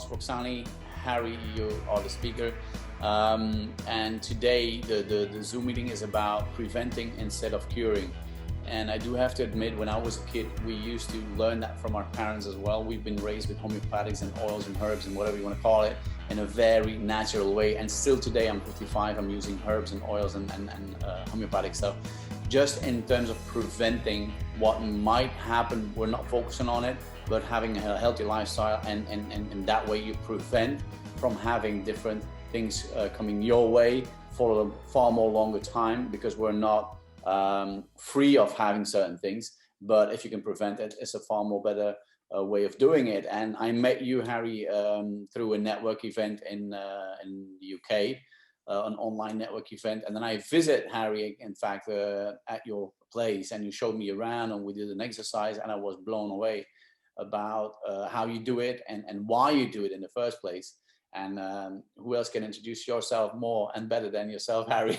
host, Roxani. Harry, you are the speaker. And today the Zoom meeting is about preventing instead of curing. And I do have to admit, when I was a kid, we used to learn that from our parents as well. We've been raised with homeopathics and oils and herbs and whatever you want to call it in a very natural way. And still today, I'm 55, I'm using herbs and oils and homeopathic stuff. Just in terms of preventing what might happen, we're not focusing on it, but having a healthy lifestyle, and that way you prevent from having different things coming your way for a far more longer time, because we're not free of having certain things. But if you can prevent it, it's a far more better way of doing it. And I met you, Harry, through a network event in the UK, an online network event. And then I visit Harry, in fact, at your place, and you showed me around and we did an exercise, and I was blown away about how you do it and why you do it in the first place. And who else can introduce yourself more and better than yourself, Harry?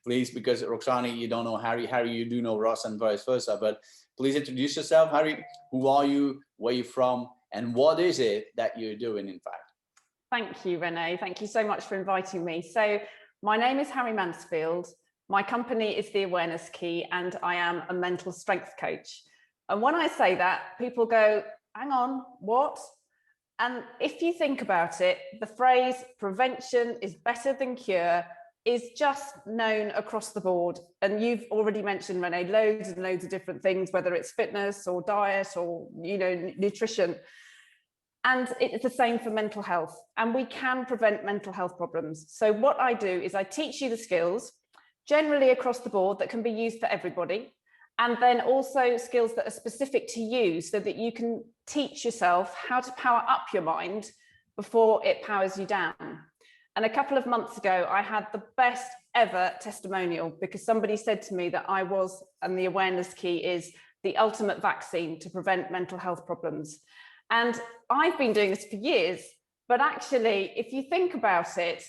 Please, because Roxani, you don't know Harry. Harry, you do know Ross, and vice versa. But please introduce yourself, Harry. Who are you? Where are you from? And what is it that you're doing, in fact? Thank you, Rene. Thank you so much for inviting me. So my name is Harry Mansfield. My company is The Awareness Key, and I am a mental strength coach. And when I say that, people go, hang on, what? And if you think about it, the phrase prevention is better than cure is just known across the board. And you've already mentioned, Rene, loads and loads of different things, whether it's fitness or diet or, nutrition. And it's the same for mental health. And we can prevent mental health problems. So what I do is I teach you the skills, generally across the board, that can be used for everybody. And then also skills that are specific to you, so that you can teach yourself how to power up your mind before it powers you down. And a couple of months ago, I had the best ever testimonial, because somebody said to me that I was, and the Awareness Key is the ultimate vaccine to prevent mental health problems. And I've been doing this for years, but actually, if you think about it,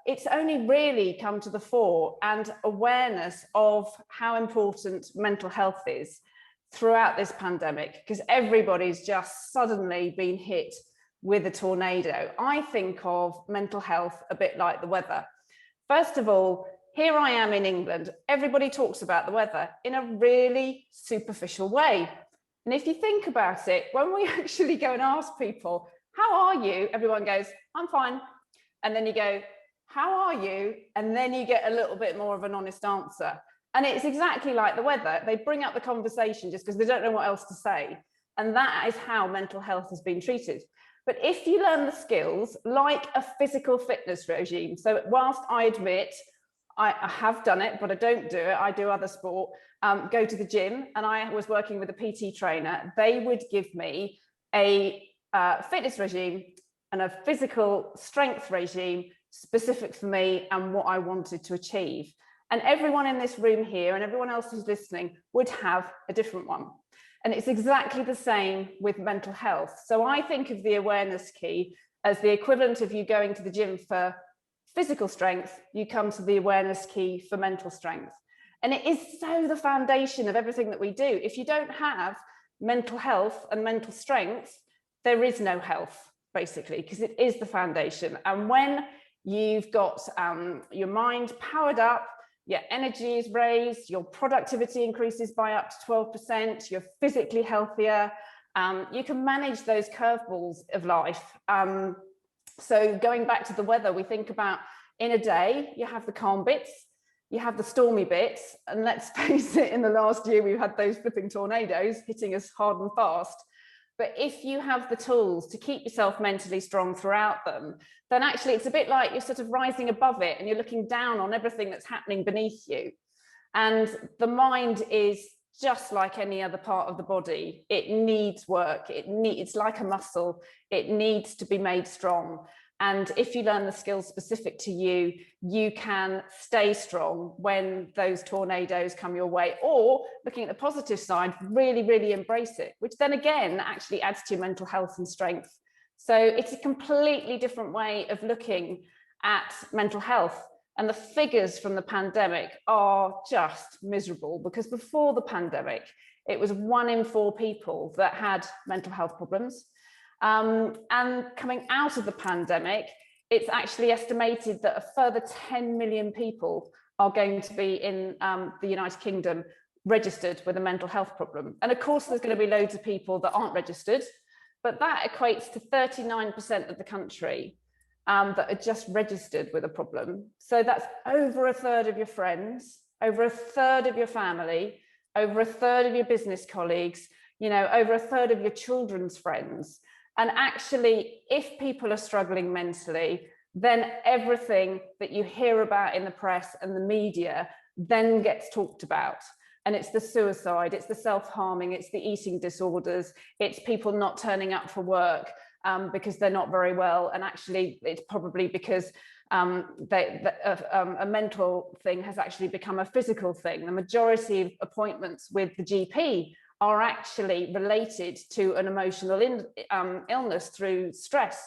it's only really come to the fore, and awareness of how important mental health is throughout this pandemic, because everybody's just suddenly been hit with a tornado. I think of mental health a bit like the weather. First of all, here I am in England. Everybody talks about the weather in a really superficial way. And if you think about it, when we actually go and ask people, how are you? Everyone goes, I'm fine. And then you go, how are you? And then you get a little bit more of an honest answer. And it's exactly like the weather. They bring up the conversation just because they don't know what else to say. And that is how mental health has been treated. But if you learn the skills, like a physical fitness regime, so whilst I admit I have done it, but I don't do it, I do other sport, go to the gym, and I was working with a PT trainer, they would give me a fitness regime and a physical strength regime specific for me and what I wanted to achieve. And everyone in this room here and everyone else who's listening would have a different one. And it's exactly the same with mental health. So I think of the Awareness Key as the equivalent of you going to the gym for physical strength, you come to the Awareness Key for mental strength. And it is so the foundation of everything that we do. If you don't have mental health and mental strength, there is no health, basically, because it is the foundation. And when you've got your mind powered up, your energy is raised, your productivity increases by up to 12%, you're physically healthier, you can manage those curveballs of life. So going back to the weather, we think about in a day, you have the calm bits, you have the stormy bits, and let's face it, in the last year, we've had those flipping tornadoes hitting us hard and fast. But if you have the tools to keep yourself mentally strong throughout them, then actually it's a bit like you're sort of rising above it and you're looking down on everything that's happening beneath you. And the mind is just like any other part of the body. It needs work. It's like a muscle. It needs to be made strong. And if you learn the skills specific to you, you can stay strong when those tornadoes come your way. Or looking at the positive side, really, really embrace it, which then again actually adds to your mental health and strength. So it's a completely different way of looking at mental health. And the figures from the pandemic are just miserable, because before the pandemic, it was 1 in 4 people that had mental health problems. And coming out of the pandemic, it's actually estimated that a further 10 million people are going to be in the United Kingdom registered with a mental health problem. And of course, there's going to be loads of people that aren't registered, but that equates to 39% of the country that are just registered with a problem. So that's over a third of your friends, over a third of your family, over a third of your business colleagues, you know, over a third of your children's friends. And actually, if people are struggling mentally, then everything that you hear about in the press and the media then gets talked about. And it's the suicide, it's the self-harming, it's the eating disorders, it's people not turning up for work because they're not very well. And actually, it's probably because a mental thing has actually become a physical thing. The majority of appointments with the GP are actually related to an emotional illness through stress.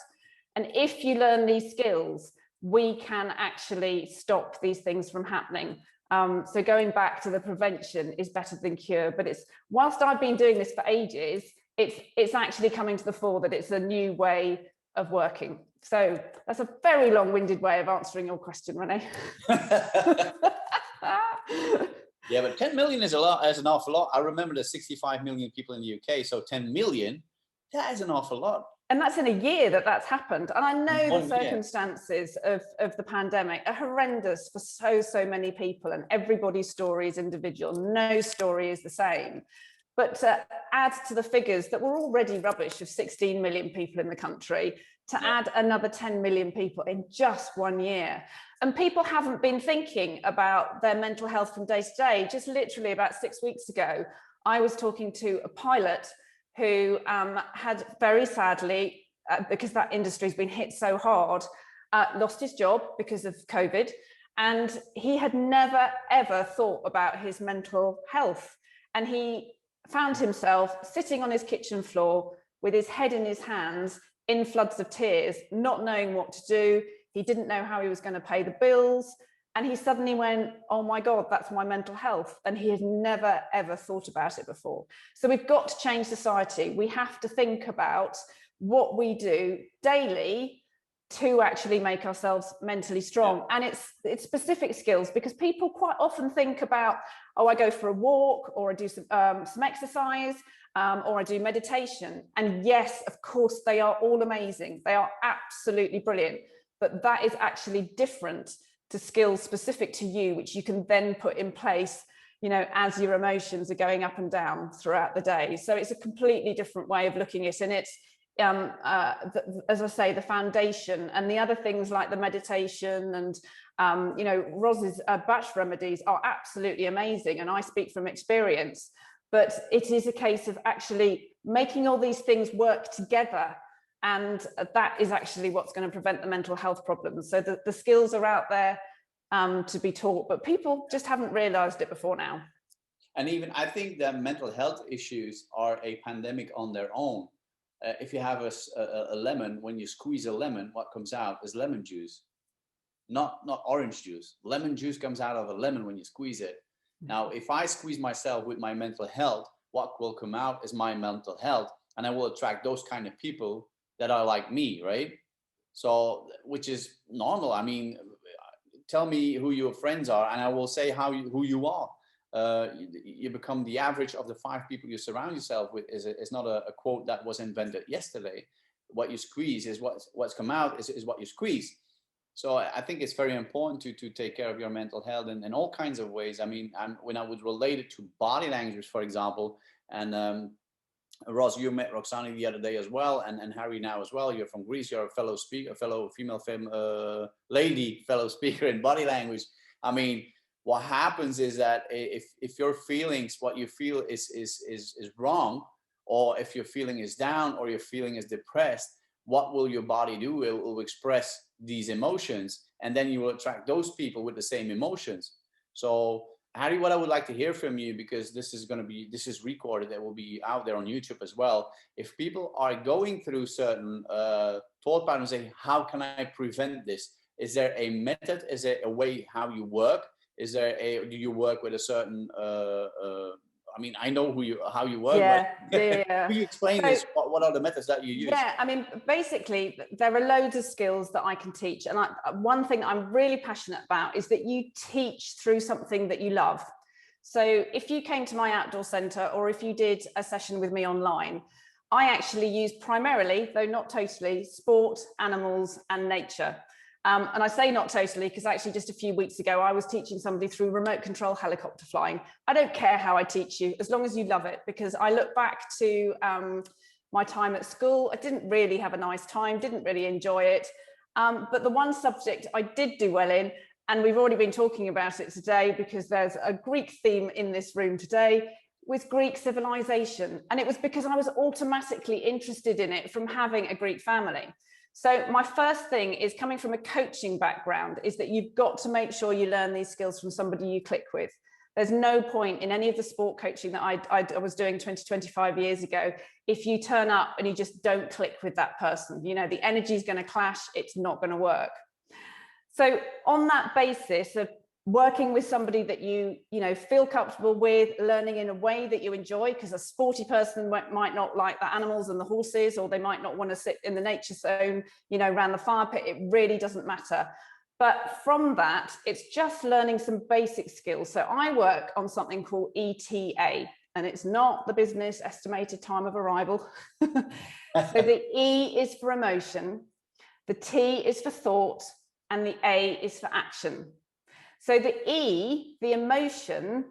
And if you learn these skills, we can actually stop these things from happening. So going back to the prevention is better than cure, but it's, whilst I've been doing this for ages, it's actually coming to the fore that it's a new way of working. So that's a very long-winded way of answering your question, Rene. Yeah, but 10 million is a lot, is an awful lot. I remember there's 65 million people in the UK, so 10 million, that is an awful lot. And that's in a year that's happened. And I know the circumstances of the pandemic are horrendous for so many people, and everybody's story is individual. No story is the same. But to add to the figures that were already rubbish of 16 million people in the country, to add another 10 million people in just 1 year. And people haven't been thinking about their mental health from day to day. Just literally about 6 weeks ago, I was talking to a pilot who had very sadly, because that industry's been hit so hard, lost his job because of COVID. And he had never, ever thought about his mental health. And he found himself sitting on his kitchen floor with his head in his hands, in floods of tears, not knowing what to do. He didn't know how he was going to pay the bills. And he suddenly went, oh my God, that's my mental health. And he had never, ever thought about it before. So we've got to change society. We have to think about what we do daily to actually make ourselves mentally strong. And it's specific skills, because people quite often think about, oh, I go for a walk, or I do some exercise, or I do meditation. And yes, of course, they are all amazing. They are absolutely brilliant. But that is actually different to skills specific to you, which you can then put in place, you know, as your emotions are going up and down throughout the day. So it's a completely different way of looking at it. And it's, as I say, the foundation, and the other things like the meditation and, you know, Roz's batch remedies are absolutely amazing. And I speak from experience, but it is a case of actually making all these things work together. And that is actually what's going to prevent the mental health problems. So the skills are out there to be taught, but people just haven't realized it before now. And even I think that mental health issues are a pandemic on their own. If you have a lemon, when you squeeze a lemon, what comes out is lemon juice, not orange juice. Lemon juice comes out of a lemon when you squeeze it. Now, if I squeeze myself with my mental health, what will come out is my mental health, and I will attract those kind of people that are like me, right? So, which is normal. I mean, tell me who your friends are, and I will say who you are. You become the average of the 5 people you surround yourself with. Is not a quote that was invented yesterday. What you squeeze is what's come out is what you squeeze. So I think it's very important to take care of your mental health in all kinds of ways. I mean, when I would relate it to body language, for example, and Ross, you met Roxana the other day as well, and Harry now as well. You're from Greece. You're a fellow speaker, a fellow female lady fellow speaker in body language. I mean, what happens is that if your feelings, what you feel is wrong, or if your feeling is down, or your feeling is depressed, what will your body do? It will express these emotions, and then you will attract those people with the same emotions. So Harry, what I would like to hear from you, because this is recorded, it will be out there on YouTube as well. If people are going through certain thought patterns, say, how can I prevent this? Is there a method? Is there a way how you work? Do you work with a certain I mean, I know how you work, Yeah, but yeah. will you explain So, this? What are the methods that you use? yeah, I mean, basically, there are loads of skills that I can teach. And one thing I'm really passionate about is that you teach through something that you love. So if you came to my outdoor centre, or if you did a session with me online, I actually use primarily, though not totally, sport, animals, and nature. And I say not totally because actually just a few weeks ago, I was teaching somebody through remote control helicopter flying. I don't care how I teach you, as long as you love it, because I look back to my time at school. I didn't really have a nice time, didn't really enjoy it. But the one subject I did do well in, and we've already been talking about it today because there's a Greek theme in this room today, with Greek civilization. And it was because I was automatically interested in it from having a Greek family. So my first thing is, coming from a coaching background, is that you've got to make sure you learn these skills from somebody you click with. There's no point in any of the sport coaching that I was doing 25 years ago if you turn up and you just don't click with that person. You know, the energy is going to clash, it's not going to work. So on that basis of working with somebody that you feel comfortable with, learning in a way that you enjoy, because a sporty person might not like the animals and the horses, or they might not want to sit in the nature zone, around the fire pit. It really doesn't matter. But from that, it's just learning some basic skills. So I work on something called ETA, and it's not the business estimated time of arrival. So the E is for emotion, the T is for thought, and the A is for action. So the E, the emotion,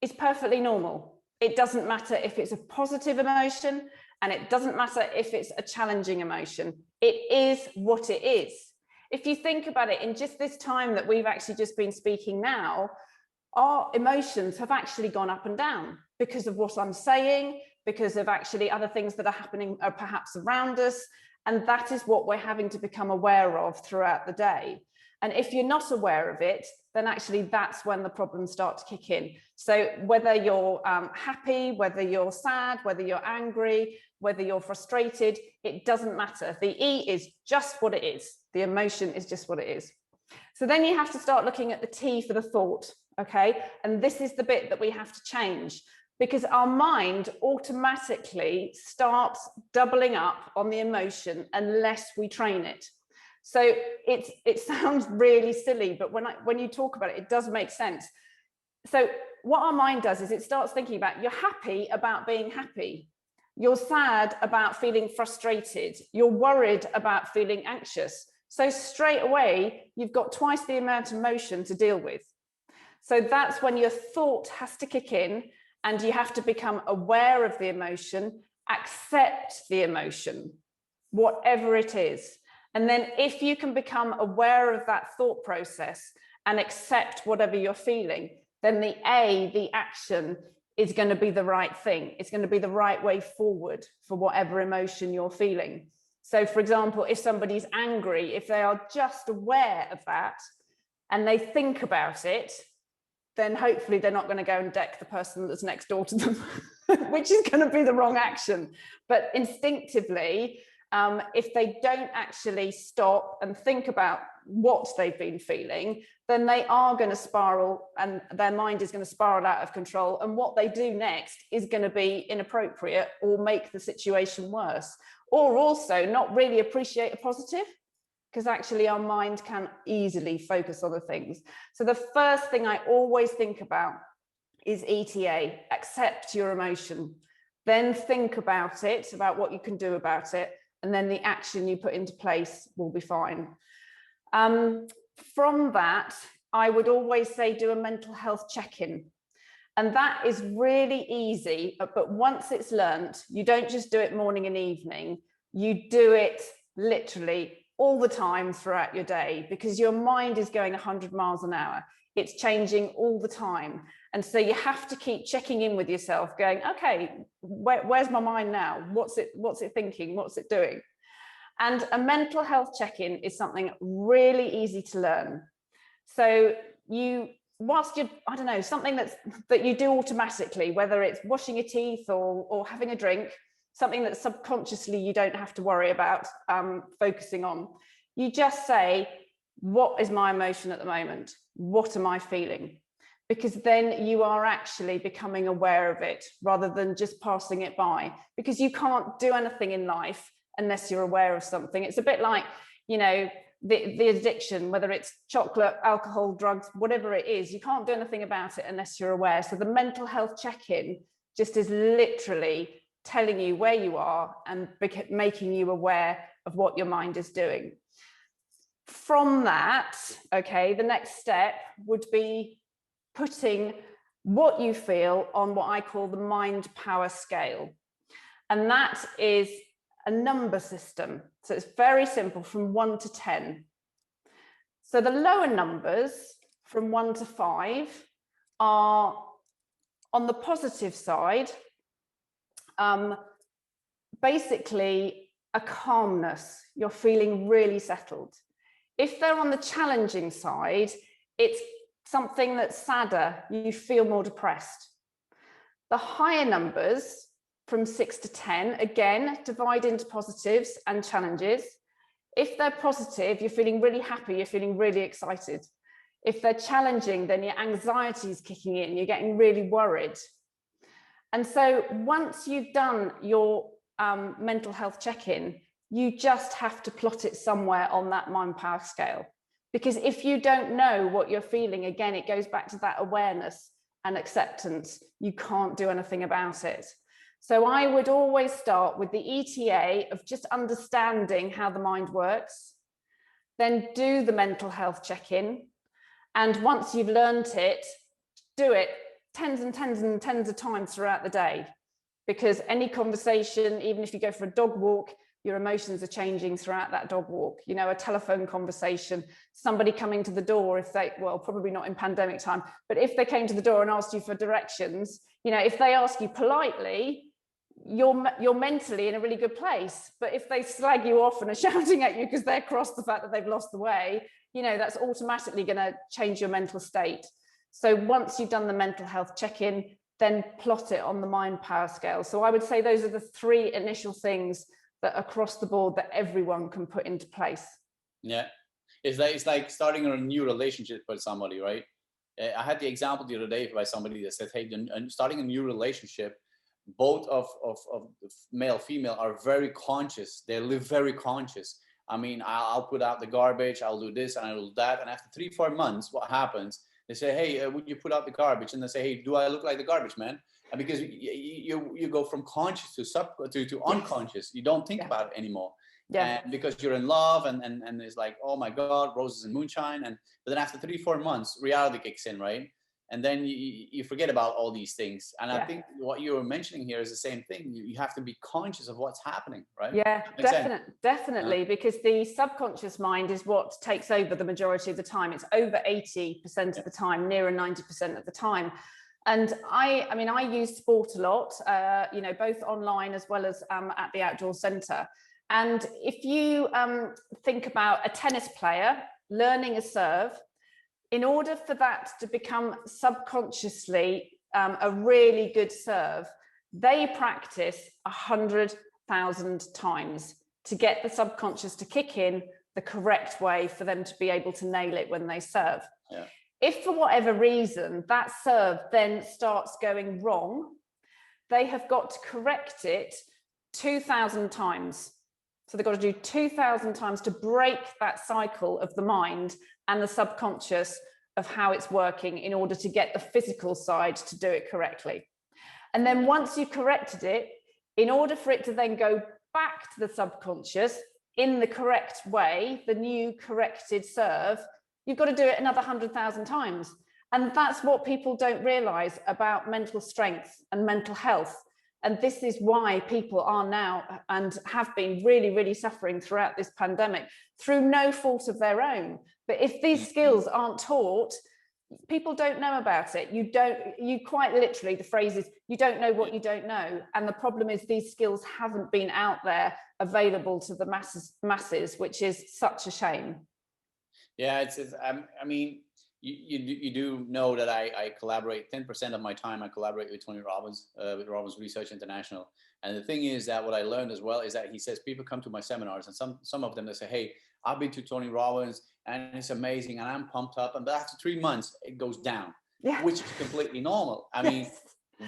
is perfectly normal. It doesn't matter if it's a positive emotion, and it doesn't matter if it's a challenging emotion. It is what it is. If you think about it, in just this time that we've actually just been speaking now, our emotions have actually gone up and down because of what I'm saying, because of actually other things that are happening perhaps around us. And that is what we're having to become aware of throughout the day. And if you're not aware of it, then actually that's when the problems start to kick in. So whether you're happy, whether you're sad, whether you're angry, whether you're frustrated, it doesn't matter. The E is just what it is. The emotion is just what it is. So then you have to start looking at the T for the thought, okay? And this is the bit that we have to change, because our mind automatically starts doubling up on the emotion unless we train it. So it sounds really silly, but when you talk about it, it does make sense. So what our mind does is it starts thinking about, you're happy about being happy. You're sad about feeling frustrated. You're worried about feeling anxious. So straight away, you've got twice the amount of emotion to deal with. So that's when your thought has to kick in, and you have to become aware of the emotion, accept the emotion, whatever it is. And then if you can become aware of that thought process and accept whatever you're feeling, then the A, the action, is going to be the right thing. It's going to be the right way forward for whatever emotion you're feeling. So for example, if somebody's angry, if they are just aware of that and they think about it, then hopefully they're not going to go and deck the person that's next door to them, which is going to be the wrong action. But instinctively, if they don't actually stop and think about what they've been feeling, then they are going to spiral, and their mind is going to spiral out of control. And what they do next is going to be inappropriate or make the situation worse, or also not really appreciate a positive, because actually our mind can easily focus on other things. So the first thing I always think about is ETA, accept your emotion, then think about it, about what you can do about it, and then the action you put into place will be fine. From that, I would always say do a mental health check-in. And that is really easy, but once it's learnt, you don't just do it morning and evening, you do it literally all the time throughout your day, because your mind is going 100 miles an hour. It's changing all the time. And so you have to keep checking in with yourself, going, okay, where's my mind now? What's it thinking? What's it doing? And a mental health check-in is something really easy to learn. So whilst you, I don't know, something that you do automatically, whether it's washing your teeth or having a drink, something that subconsciously you don't have to worry about focusing on, you just say, what is my emotion at the moment? What am I feeling? because then you are actually becoming aware of it rather than just passing it by, because you can't do anything in life unless you're aware of something. It's a bit like, you know, the addiction, whether it's chocolate, alcohol, drugs, whatever it is, you can't do anything about it unless you're aware. So the mental health check-in just is literally telling you where you are and making you aware of what your mind is doing. From that, okay, the next step would be putting what you feel on what I call the mind power scale. And that is a number system. So it's very simple, from 1 to 10. So the lower numbers from 1 to 5 are on the positive side, basically a calmness. You're feeling really settled. If they're on the challenging side, it's something that's sadder. You feel more depressed. The higher numbers from 6 to 10, again, divide into positives and challenges. If they're positive, you're feeling really happy, you're feeling really excited. If they're challenging, then your anxiety is kicking in, you're getting really worried. And so once you've done your mental health check-in, you just have to plot it somewhere on that mind power scale. Because if you don't know what you're feeling, again, it goes back to that awareness and acceptance. You can't do anything about it. So I would always start with the ETA of just understanding how the mind works, then do the mental health check-in. And once you've learned it, do it tens and tens and tens of times throughout the day. Because any conversation, even if you go for a dog walk, your emotions are changing throughout that dog walk. You know, a telephone conversation, somebody coming to the door, if they, well, probably not in pandemic time, but if they came to the door and asked you for directions, you know, if they ask you politely, you're mentally in a really good place. But if they slag you off and are shouting at you because they're cross the fact that they've lost the way, you know, that's automatically going to change your mental state. So once you've done the mental health check-in, then plot it on the mind power scale. So I would say those are the 3 initial things that across the board that everyone can put into place. Yeah, it's like starting a new relationship with somebody, right? I had the example the other day by somebody that said, hey, starting a new relationship, both of male, female are very conscious. They live very conscious. I mean, I'll put out the garbage, I'll do this and I'll do that. And after 3-4 months, what happens? They say, hey, would you put out the garbage? And they say, hey, do I look like the garbage man? And because you go from conscious to unconscious, you don't think about it anymore. Yeah. And because you're in love and it's like, oh my God, roses and moonshine. But then after 3-4 months, reality kicks in, right? And then you forget about all these things. And I think what you were mentioning here is the same thing. You have to be conscious of what's happening, right? Yeah, definitely, because the subconscious mind is what takes over the majority of the time. It's over 80% of the time, nearer 90% of the time. And I mean, I use sport a lot, you know, both online as well as at the outdoor centre. And if you think about a tennis player learning a serve, in order for that to become subconsciously a really good serve, they practice 100,000 times to get the subconscious to kick in the correct way for them to be able to nail it when they serve. Yeah. If for whatever reason that serve then starts going wrong, they have got to correct it 2,000 times. So they've got to do 2,000 times to break that cycle of the mind and the subconscious of how it's working in order to get the physical side to do it correctly. And then once you've corrected it, in order for it to then go back to the subconscious in the correct way, the new corrected serve, you've got to do it another 100,000 times. And that's what people don't realize about mental strength and mental health. And this is why people are now and have been really, really suffering throughout this pandemic through no fault of their own. But if these skills aren't taught, people don't know about it. You quite literally, the phrase is, you don't know what you don't know. And the problem is these skills haven't been out there available to the masses, which is such a shame. Yeah, I mean, you do know that I collaborate 10% of my time. I collaborate with Tony Robbins, with Robbins Research International. And the thing is that what I learned as well is that he says people come to my seminars and some of them, they say, hey, I've been to Tony Robbins and it's amazing and I'm pumped up. And after 3 months, it goes down. Yeah. which is completely normal. I mean,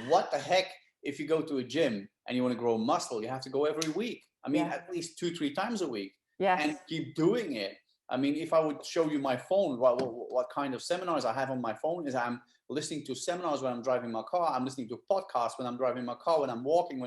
what the heck, if you go to a gym and you want to grow muscle, you have to go every week. I mean, at least 2-3 times a week, and keep doing it. I mean, if I would show you my phone, what kind of seminars I have on my phone is I'm listening to seminars when I'm driving my car. I'm listening to podcasts when I'm driving my car, when I'm walking,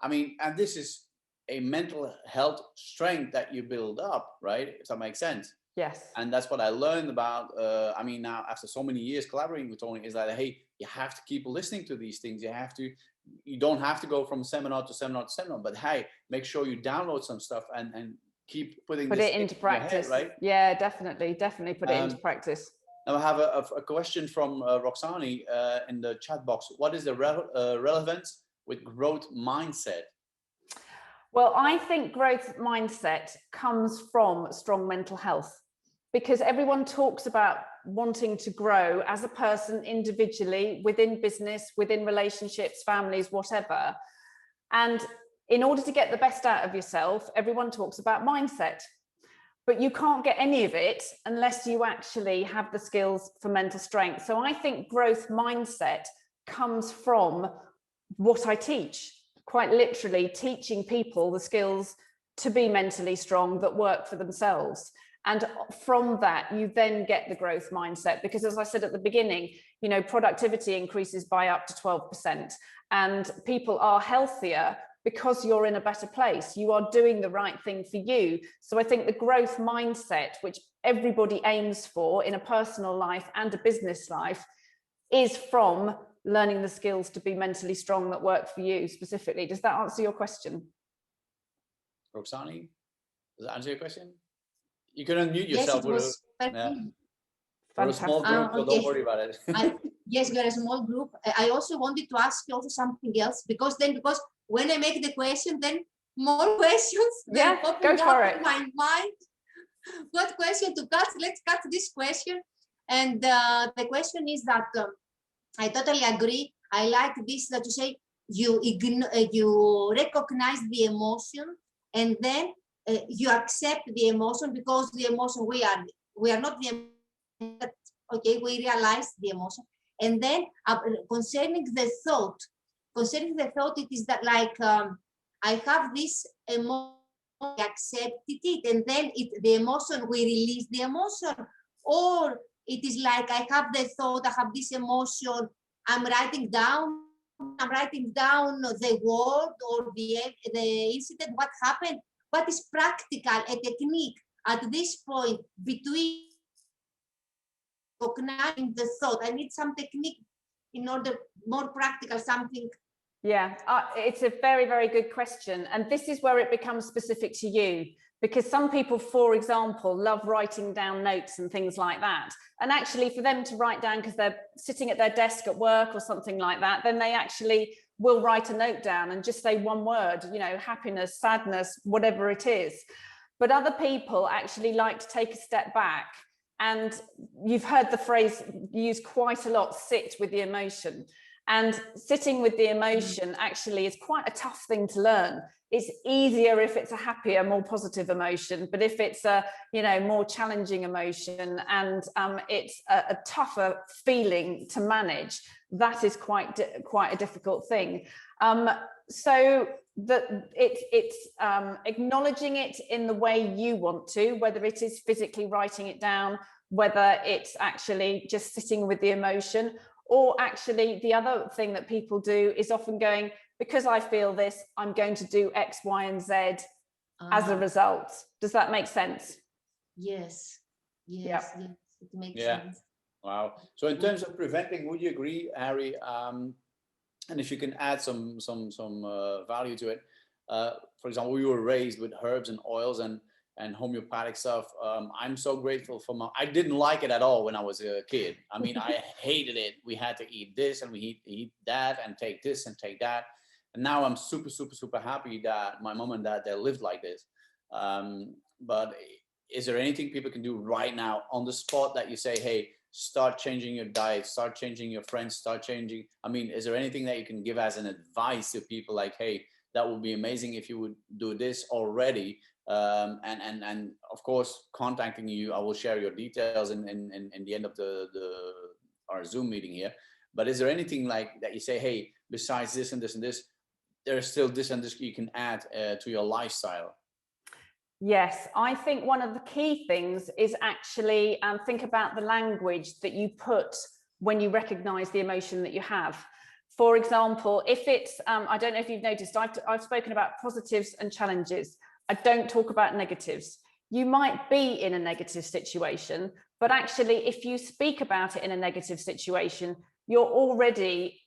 I mean, and this is a mental health strength that you build up, right? If that makes sense. Yes. And that's what I learned about, I mean, now after so many years collaborating with Tony, is that, hey, you have to keep listening to these things. You don't have to go from seminar to seminar to seminar, but hey, make sure you download some stuff and keep putting Put this it into practice, in your head, right? Yeah, definitely put it into practice. Now I have a question from Roxane in the chat box. What is the relevance with growth mindset? Well, I think growth mindset comes from strong mental health, because everyone talks about wanting to grow as a person individually, within business, within relationships, families, whatever. And in order to get the best out of yourself, everyone talks about mindset. But you can't get any of it unless you actually have the skills for mental strength. So I think growth mindset comes from what I teach, quite literally teaching people the skills to be mentally strong that work for themselves. And from that, you then get the growth mindset, because as I said at the beginning, you know, productivity increases by up to 12%, and people are healthier because you're in a better place. You are doing the right thing for you. So I think the growth mindset, which everybody aims for in a personal life and a business life, is from learning the skills to be mentally strong that work for you specifically. Does that answer your question? Roxane, does that answer your question? You can unmute yourself. Yes, we're a small group, so don't worry about it. Yes, we are a small group. I also wanted to ask you also something else, because when I make the question, then more questions go for it. in my mind. What question to cut? Let's cut this question. And the question is that I totally agree. I like this, that you say you recognize the emotion, and then you accept the emotion, because the emotion, we are not the emotion, okay, we realize the emotion. And then concerning the thought, it is that like I have this emotion, I accepted it, and then the emotion, we release the emotion. Or it is like I have the thought, I have this emotion, I'm writing down the word or the incident, what happened, what is practical, a technique at this point between recognizing the thought. I need some technique in order, more practical, something. Yeah, it's a very, very good question. And this is where it becomes specific to you, because some people, for example, love writing down notes and things like that. And actually for them to write down because they're sitting at their desk at work or something like that, then they actually will write a note down and just say one word, you know, happiness, sadness, whatever it is. But other people actually like to take a step back. And you've heard the phrase used quite a lot, sit with the emotion. And sitting with the emotion actually is quite a tough thing to learn. It's easier if it's a happier, more positive emotion, but if it's a, you know, more challenging emotion and it's a tougher feeling to manage, that is quite a difficult thing. So that it's acknowledging it in the way you want to, whether it is physically writing it down, whether it's actually just sitting with the emotion. Or actually, the other thing that people do is often going, because I feel this, I'm going to do X, Y, and Z as a result. Does that make sense? Yes. It makes sense. Wow. So in terms of preventing, would you agree, Harry? And if you can add some value to it. For example, we were raised with herbs and oils and homeopathic stuff. I'm so grateful for I didn't like it at all when I was a kid. I mean, I hated it. We had to eat this and we eat that and take this and take that. And now I'm super, super, super happy that my mom and dad, they lived like this. But is there anything people can do right now on the spot that you say, hey, start changing your diet, start changing your friends, start changing? I mean, is there anything that you can give as an advice to people like, hey, that would be amazing if you would do this already? And of course, contacting you, I will share your details in the end of the our Zoom meeting here. But is there anything like that you say, hey, besides this and this and this, there's still this and this you can add to your lifestyle? Yes, I think one of the key things is actually think about the language that you put when you recognize the emotion that you have. For example, if it's, I don't know if you've noticed, I've spoken about positives and challenges. I don't talk about negatives. You might be in a negative situation, but actually, if you speak about it in a negative situation, you're already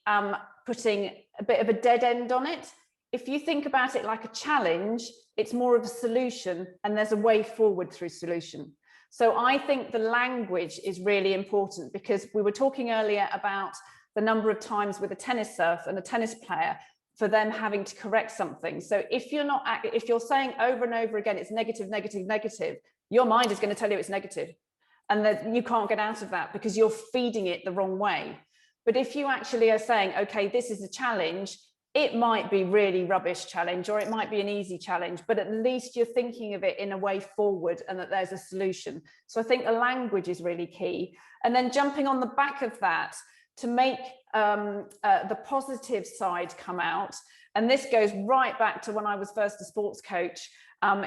putting a bit of a dead end on it. If you think about it like a challenge, it's more of a solution, and there's a way forward through solution. So I think the language is really important, because we were talking earlier about the number of times with a tennis serve and a tennis player for them having to correct something. So if you're saying over and over again, it's negative, negative, negative, your mind is going to tell you it's negative, and that you can't get out of that because you're feeding it the wrong way. But if you actually are saying, okay, this is a challenge, it might be really rubbish challenge, or it might be an easy challenge, but at least you're thinking of it in a way forward and that there's a solution. So I think the language is really key. And then jumping on the back of that to make the positive side come out. And this goes right back to when I was first a sports coach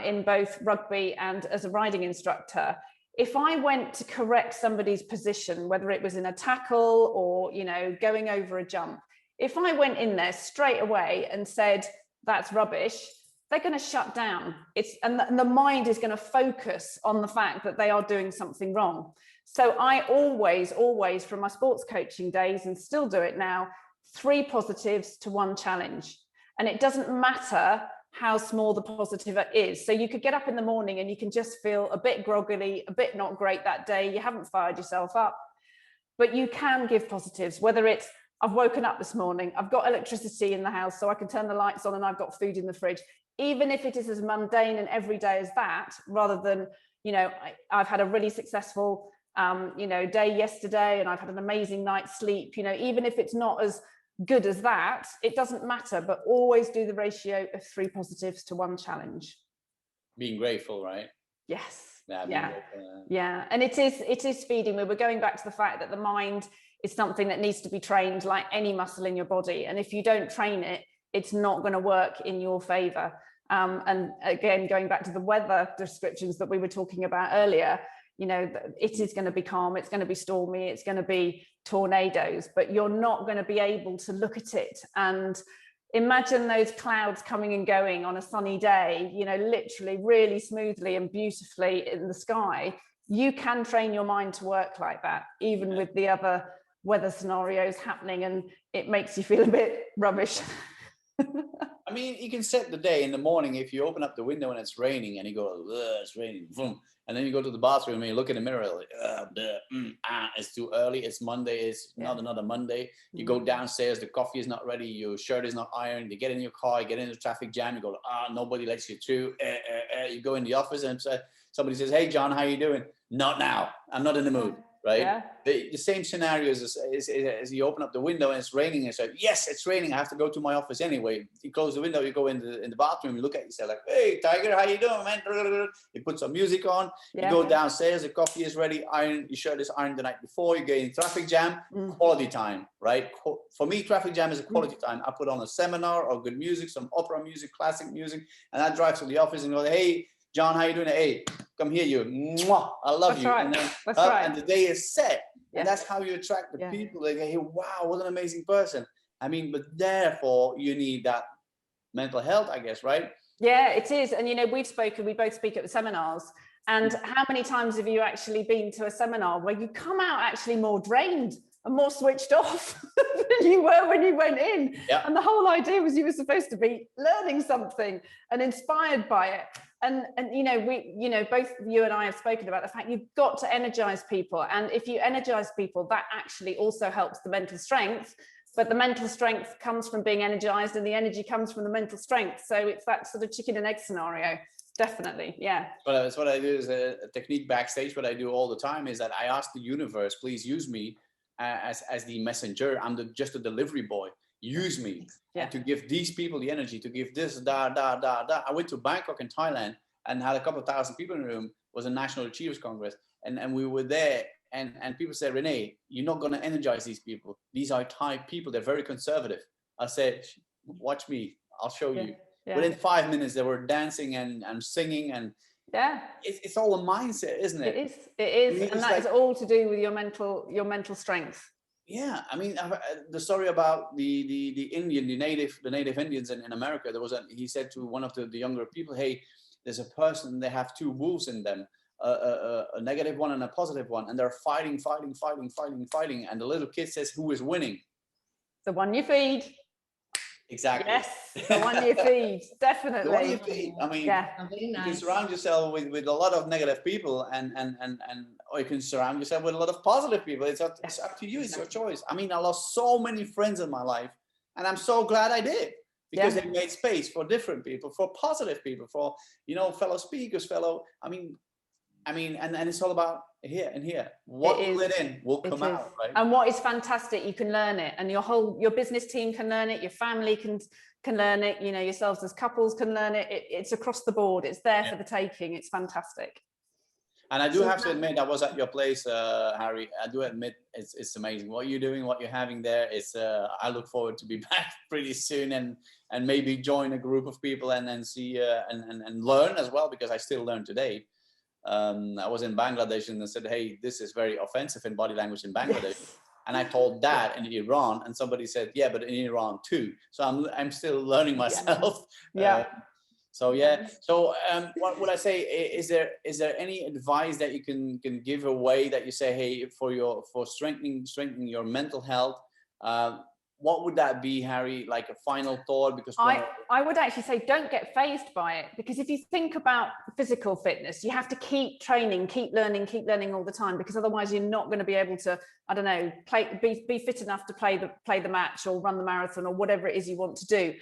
in both rugby and as a riding instructor. If I went to correct somebody's position, whether it was in a tackle or, you know, going over a jump, if I went in there straight away and said, that's rubbish, they're going to shut down. And the mind is going to focus on the fact that they are doing something wrong. So I always from my sports coaching days, and still do it now, 3 positives to 1 challenge. And it doesn't matter how small the positive is. So you could get up in the morning and you can just feel a bit groggily, a bit not great that day. You haven't fired yourself up, but you can give positives, whether it's, I've woken up this morning, I've got electricity in the house so I can turn the lights on, and I've got food in the fridge. Even if it is as mundane and everyday as that, rather than, you know, I've had a really successful, you know, day yesterday, and I've had an amazing night's sleep, you know, even if it's not as good as that, it doesn't matter, but always do the ratio of 3 positives to 1 challenge. Being grateful, right? Yes. Yeah. Yeah. And it is feeding. We were going back to the fact that the mind is something that needs to be trained like any muscle in your body. And if you don't train it, it's not going to work in your favor. And again, going back to the weather descriptions that we were talking about earlier, you know, it is going to be calm, it's going to be stormy, it's going to be tornadoes, but you're not going to be able to look at it and imagine those clouds coming and going on a sunny day, you know, literally really smoothly and beautifully in the sky. You can train your mind to work like that, even with the other weather scenarios happening, and it makes you feel a bit rubbish. I mean, you can set the day in the morning. If you open up the window and it's raining and you go, it's raining, boom. And then you go to the bathroom and you look in the mirror, like, it's too early. It's Monday. It's not another Monday. You go downstairs, the coffee is not ready. Your shirt is not ironed. You get in your car, you get in the traffic jam. You go, nobody lets you through. You go in the office and somebody says, hey, John, how you doing? Not now. I'm not in the mood. Right? Yeah. The same scenarios as you open up the window and it's raining, and say, yes, it's raining, I have to go to my office anyway. You close the window, you go in the bathroom, you look at yourself like, hey, Tiger, how you doing, man? You put some music on, you go downstairs, the coffee is ready, your shirt is ironed the night before, you get in traffic jam, quality time, right? For me, traffic jam is a quality time. I put on a seminar or good music, some opera music, classic music, and I drive to the office and go, hey, John, how you doing? Hey, come here, you. Mwah, I love you. Right. And then and the day is set. And that's how you attract the people. They go, hey, wow, what an amazing person. I mean, but therefore you need that mental health, I guess, right? Yeah, it is. And, you know, we both speak at the seminars. And how many times have you actually been to a seminar where you come out actually more drained and more switched off than you were when you went in? Yeah. And the whole idea was you were supposed to be learning something and inspired by it. And you know, both you and I have spoken about the fact you've got to energize people. And if you energize people, that actually also helps the mental strength. But the mental strength comes from being energized, and the energy comes from the mental strength. So it's that sort of chicken and egg scenario. Definitely, yeah. Well, that's what I do is a technique backstage. What I do all the time is that I ask the universe, please use me as the messenger. I'm just a delivery boy. Use me to give these people the energy, to give this, I went to Bangkok in Thailand and had a couple of thousand people in the room. It was a National Achievers Congress. And we were there and people say, Rene, you're not going to energize these people. These are Thai people. They're very conservative. I said, watch me. I'll show you. Yeah. Within 5 minutes, they were dancing and singing, and it's all a mindset, isn't it? It is, I mean, and that is all to do with your mental strength. Yeah, I mean, the story about the native Indians in America. He said to one of the younger people, hey, there's a person, they have two wolves in them, a negative one and a positive one, and they're fighting, and the little kid says, who is winning? The one you feed. Exactly. Yes, the one you feed, definitely. The one you feed. I mean, you can surround yourself with a lot of negative people, or you can surround yourself with a lot of positive people. It's up to you. It's your choice. I mean, I lost so many friends in my life, and I'm so glad I did, because they made space for different people, for positive people, for, you know, fellow speakers, and it's all about here and here. What you let in will come out, right? And what is fantastic, you can learn it, and your business team can learn it, your family can learn it, you know, yourselves as couples can learn it. It's across the board. It's there for the taking. It's fantastic. And I do have to admit, I was at your place, Harry. I do admit it's amazing what you're doing, what you're having there. It's I look forward to be back pretty soon, and maybe join a group of people and then see and learn as well, because I still learn today. I was in Bangladesh and I said, hey, this is very offensive in body language in Bangladesh. Yes. And I told that in Iran, and somebody said, yeah, but in Iran too. So I'm still learning myself. Yeah. So what would I say? Is there any advice that you can give away, that you say, hey, for strengthening your mental health? What would that be, Harry? Like a final thought? Because I would actually say, don't get fazed by it, because if you think about physical fitness, you have to keep training, keep learning all the time, because otherwise you're not going to be able to, I don't know, be fit enough to play the match or run the marathon or whatever it is you want to do.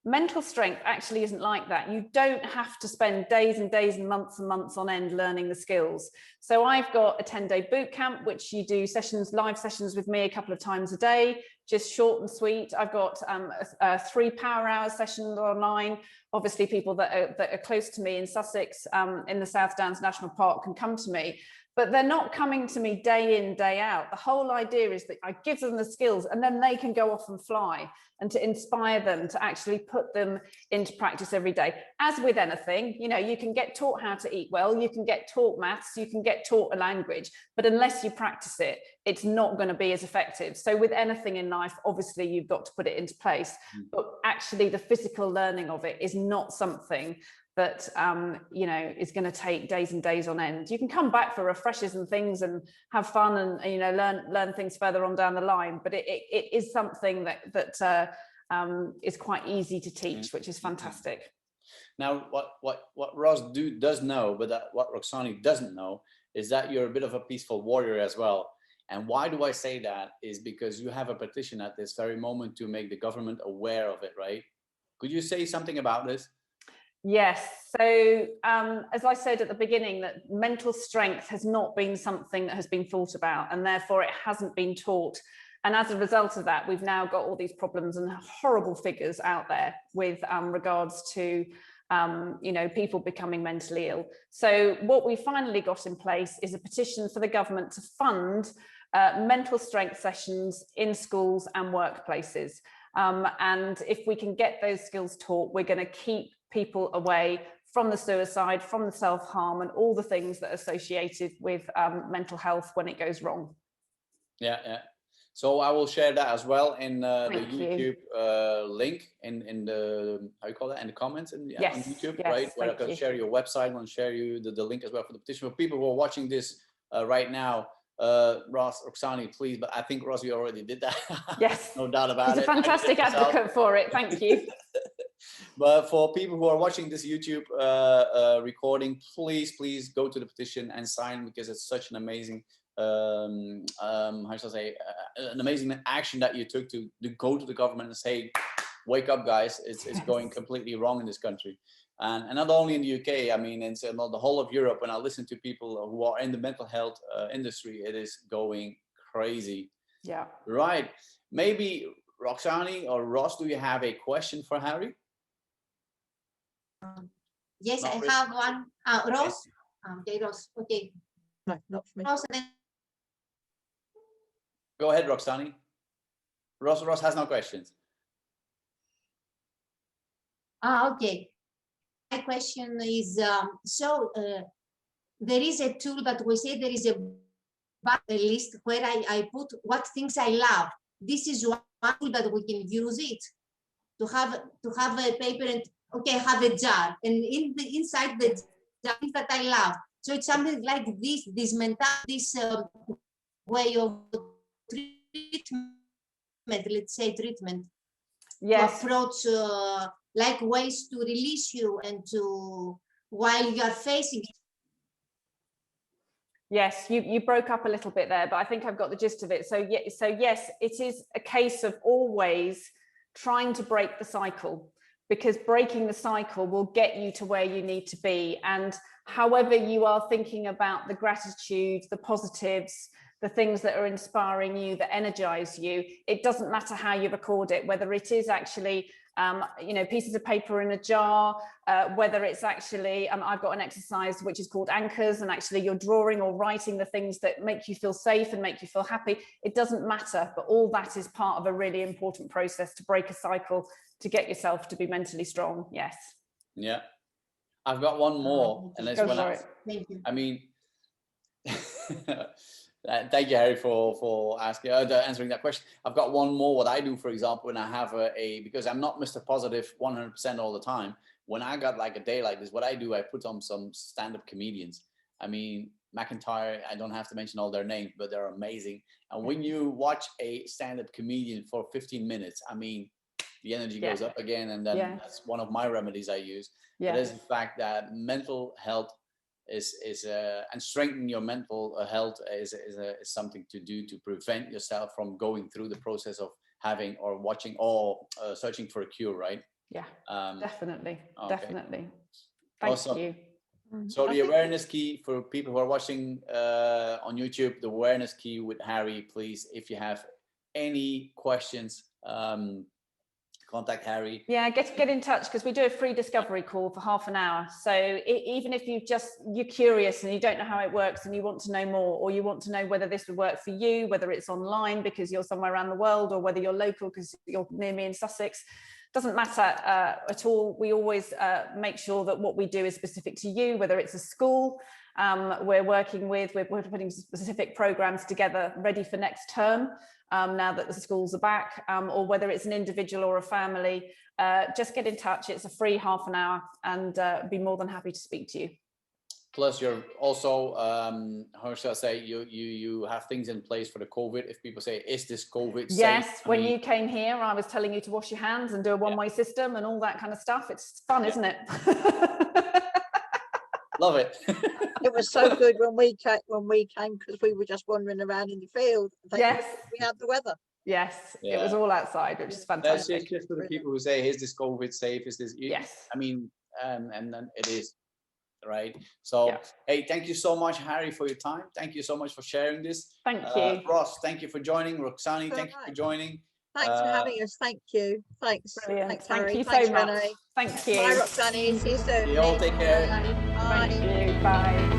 Mental strength actually isn't like that. You don't have to spend days and days and months on end learning the skills. So I've got a 10-day boot camp, which you do live sessions with me a couple of times a day, just short and sweet. I've got 3 power hour sessions online. Obviously, people that are close to me in Sussex, in the South Downs National Park, can come to me. But they're not coming to me day in, day out. The whole idea is that I give them the skills, and then they can go off and fly, and to inspire them to actually put them into practice every day. As with anything, you know, you can get taught how to eat well, you can get taught maths, you can get taught a language, but unless you practice it, it's not going to be as effective. So with anything in life, obviously you've got to put it into place, but actually the physical learning of it is not something that you know, is going to take days and days on end. You can come back for refreshers and things and have fun and, you know, learn things further on down the line, but it is something that is quite easy to teach, which is fantastic. Now, what Ross does know, but what Roxani doesn't know, is that you're a bit of a peaceful warrior as well. And why do I say that? Is because you have a petition at this very moment to make the government aware of it, right? Could you say something about this? Yes. So as I said at the beginning, that mental strength has not been something that has been thought about, and therefore it hasn't been taught. And as a result of that, we've now got all these problems and horrible figures out there with regards to you know, people becoming mentally ill. So what we finally got in place is a petition for the government to fund mental strength sessions in schools and workplaces. And if we can get those skills taught, we're going to keep people away from the suicide, from the self-harm, and all the things that are associated with mental health when it goes wrong. Yeah. So I will share that as well in the YouTube link in the, how you call that, in the comments on YouTube, right? Where I can share your website and share you the link as well for the petition. For people who are watching this right now, Ross, Roxani, please, but I think Ross, you already did that. Yes. No doubt about it. He's a fantastic advocate for it. Thank you. But for people who are watching this YouTube recording, please go to the petition and sign, because it's such an amazing, how shall I say, an amazing action that you took to go to the government and say, wake up, guys, it's going completely wrong in this country. And not only in the UK, I mean, in the whole of Europe, when I listen to people who are in the mental health industry, it is going crazy. Yeah. Right. Maybe Roxani or Ross, do you have a question for Harry? Yes, I have one. Ross? Okay, Ross. Okay. No, not for me. Ross, Go ahead, Roxani. Ross has no questions. Okay. My question is, there is a tool, but we say there is a list where I put what things I love. This is one tool that we can use it to have a paper and have a jar, and inside the jar things that I love. So it's something like this mentality, this way of treatment, let's say treatment. Yes. To approach like ways to release you and to while you are facing it. Yes, you broke up a little bit there, but I think I've got the gist of it. So yes, it is a case of always trying to break the cycle, because breaking the cycle will get you to where you need to be. And however you are thinking about the gratitude, the positives, the things that are inspiring you, that energize you, it doesn't matter how you record it, whether it is actually pieces of paper in a jar, whether it's actually, I've got an exercise which is called anchors, and actually you're drawing or writing the things that make you feel safe and make you feel happy. It doesn't matter, but all that is part of a really important process to break a cycle, to get yourself to be mentally strong. Yes. Yeah. I've got one more, and that's when I mean, thank you, Harry, for asking, answering that question. I've got one more. What I do, for example, when I have because I'm not Mr. Positive 100% all the time. When I got like a day like this, what I do, I put on some stand-up comedians. I mean, McIntyre, I don't have to mention all their names, but they're amazing. And when you watch a stand-up comedian for 15 minutes, I mean, the energy goes up again. And then that's one of my remedies I use. It is the fact that mental health is and strengthening your mental health is something to do to prevent yourself from going through the process of having or watching or searching for a cure, right? Yeah, definitely. Okay. Definitely. Thank you. So the awareness key for people who are watching on YouTube, the awareness key with Harry, please, if you have any questions, contact Harry. Yeah, get in touch, because we do a free discovery call for half an hour. So even if you're curious and you don't know how it works and you want to know more, or you want to know whether this would work for you, whether it's online because you're somewhere around the world, or whether you're local because you're near me in Sussex, doesn't matter at all. We always make sure that what we do is specific to you, whether it's a school we're working with, we're putting specific programs together ready for next term. Now that the schools are back, or whether it's an individual or a family, just get in touch. It's a free half an hour, and be more than happy to speak to you. Plus, you're also, how shall I say, you have things in place for the COVID. If people say, is this COVID safe? Yes, when you came here, I was telling you to wash your hands and do a one-way system and all that kind of stuff. It's fun, isn't it? Love it. It was so good when we came, because we were just wandering around in the field. Yes, we had the weather. Yes, it was all outside, which is fantastic. That's just for the people who say, is this COVID safe? Is this? Yes. I mean, and then it is, right? So, hey, thank you so much, Harry, for your time. Thank you so much for sharing this. Thank you. Ross, thank you for joining. Roxani, thank you for joining. Thanks for having us. Thank you. Thanks. Brilliant. Thanks, Thank Harry. you Thanks, so much. Rene. Thank you. Bye, Roxani. See you soon. You all take care. Bye. Thank you. Bye.